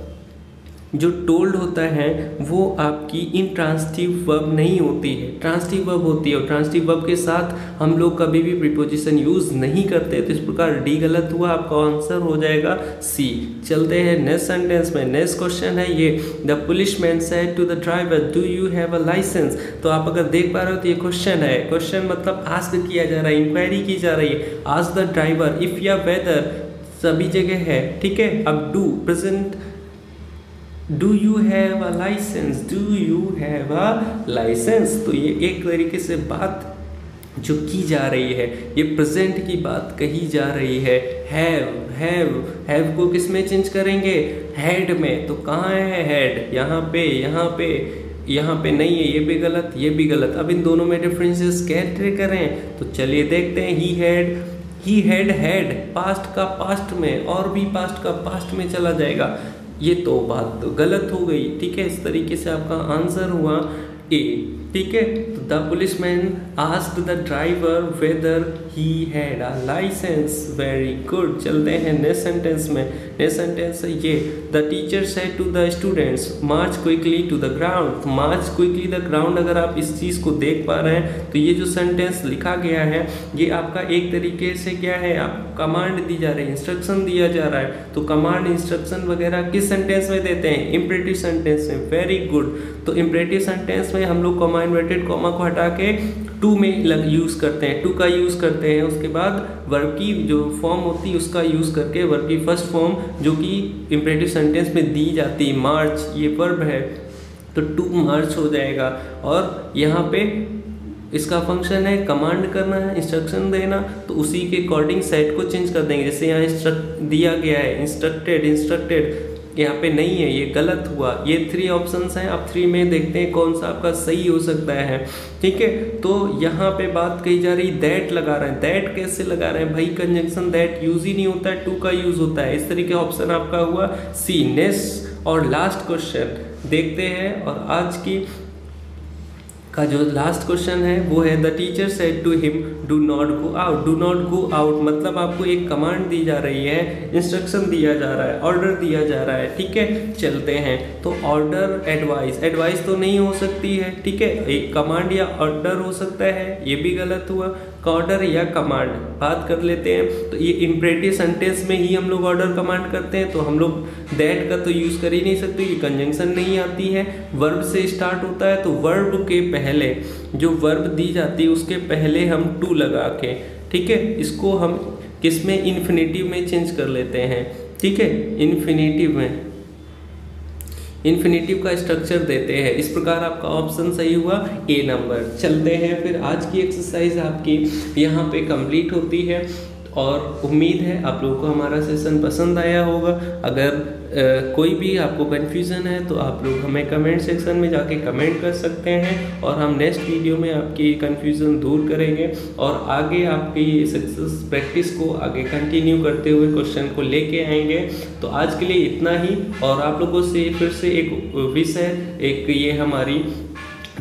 जो टोल्ड होता है वो आपकी इंट्रांसिटिव वर्ब नहीं होती है, ट्रांसिटिव वर्ब होती है। और ट्रांसिटिव वर्ब के साथ हम लोग कभी भी प्रीपोजिशन यूज़ नहीं करते, तो इस प्रकार डी गलत हुआ, आपका आंसर हो जाएगा सी। चलते हैं नेक्स्ट सेंटेंस में। नेक्स्ट क्वेश्चन है ये, the policeman said to the driver do you have a licence. तो आप अगर देख पा रहे हो तो ये क्वेश्चन है, क्वेश्चन मतलब आस्क किया जा रहा है, इंक्वायरी की जा रही है। आस्क द ड्राइवर इफ़ या वेदर सभी जगह है, ठीक है। अब do present, do you have a licence, do you have a licence. तो ये एक तरीके से बात जो की जा रही है, ये प्रेजेंट की बात कही जा रही है। हैव को किस में चेंज करेंगे, हैड में। तो कहाँ है हैड, यहाँ पे, यहाँ पे नहीं है, ये भी गलत, ये भी गलत। अब इन दोनों में डिफरेंसेस कैसे करें, तो चलिए देखते हैं। ही हैड पास्ट का पास्ट में, और भी पास्ट का पास्ट में चला जाएगा, ये तो बात तो गलत हो गई, ठीक है। इस तरीके से आपका आंसर हुआ ए। ठीक है। तो the policeman asked the driver whether he had a licence. Very good. चलते हैं नेक्स्ट सेंटेंस में। नेक्स्ट सेंटेंस है ये, the teacher said to the students march quickly to the ground. March quickly the ground, अगर आप इस चीज़ को देख पा रहे हैं तो ये जो सेंटेंस लिखा गया है ये आपका एक तरीके से क्या है, आप कमांड दी जा रही है, इंस्ट्रक्शन दिया जा रहा है। तो कमांड इंस्ट्रक्शन वगैरह किस सेंटेंस में देते हैं, इम्परेटिव सेंटेंस में। Very good. तो इम्परेटिव सेंटेंस में हम लोग कॉमा इन्वर्टेड कॉमा को हटा के टू में यूज़ करते हैं, टू का यूज़ करते हैं। उसके बाद वर्ब की जो फॉर्म होती है उसका यूज़ करके वर्ब की फर्स्ट फॉर्म जो कि इम्परेटिव सेंटेंस में दी जाती है, मार्च, ये वर्ब है तो टू मार्च हो जाएगा। और यहाँ पे इसका फंक्शन है कमांड करना है, इंस्ट्रक्शन देना, तो उसी के अकॉर्डिंग सेट को चेंज कर देंगे। जैसे यहाँ दिया गया है इंस्ट्रक्टेड, इंस्ट्रक्टेड यहाँ पे नहीं है, ये गलत हुआ। ये 3 ऑप्शंस हैं, आप 3 में देखते हैं कौन सा आपका सही हो सकता है। ठीक है। तो यहाँ पे बात कही जा रही दैट लगा रहे हैं। दैट कैसे लगा रहे हैं भाई, कंजंक्शन दैट यूज ही नहीं होता है, टू का यूज होता है। इस तरीके ऑप्शन आपका हुआ सी। नेक्स्ट और लास्ट क्वेश्चन देखते हैं, और आज की का जो लास्ट क्वेश्चन है वो है, the teacher said to him do not go out. Do not go out मतलब आपको एक कमांड दी जा रही है, इंस्ट्रक्शन दिया जा रहा है, ऑर्डर दिया जा रहा है। ठीक है। चलते हैं तो ऑर्डर, एडवाइस, एडवाइस तो नहीं हो सकती है। ठीक है। एक कमांड या ऑर्डर हो सकता है, ये भी गलत हुआ। ऑर्डर या कमांड बात कर लेते हैं। तो ये इम्परेटिव सेंटेंस में ही हम लोग ऑर्डर कमांड करते हैं, तो हम लोग दैट का तो यूज़ कर ही नहीं सकते, ये कंजंक्शन नहीं आती है। वर्ब से स्टार्ट होता है तो वर्ब के पहले जो वर्ब दी जाती है उसके पहले हम टू लगा के, ठीक है, इसको हम किस में, इन्फिनेटिव में चेंज कर लेते हैं। ठीक है। इन्फिनेटिव में, इन्फिनेटिव का स्ट्रक्चर देते हैं। इस प्रकार आपका ऑप्शन सही हुआ, ए नंबर। चलते हैं फिर आज की एक्सरसाइज आपकी यहाँ पे कंप्लीट होती है, और उम्मीद है आप लोगों को हमारा सेशन पसंद आया होगा। अगर कोई भी आपको कन्फ्यूज़न है तो आप लोग हमें कमेंट सेक्शन में जाके कमेंट कर सकते हैं, और हम नेक्स्ट वीडियो में आपकी कन्फ्यूज़न दूर करेंगे और आगे आपकी सक्सेस प्रैक्टिस को आगे कंटिन्यू करते हुए क्वेश्चन को लेके आएंगे। तो आज के लिए इतना ही, और आप लोगों से फिर से एक विषय, एक ये हमारी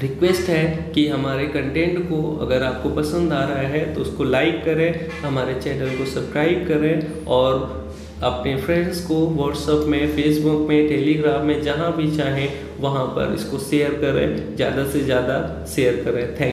रिक्वेस्ट है कि हमारे कंटेंट को अगर आपको पसंद आ रहा है तो उसको लाइक करें, हमारे चैनल को सब्सक्राइब करें, और अपने फ्रेंड्स को व्हाट्सएप में, फेसबुक में, टेलीग्राम में, जहां भी चाहें वहां पर इसको शेयर करें, ज़्यादा से ज़्यादा शेयर करें। थैंक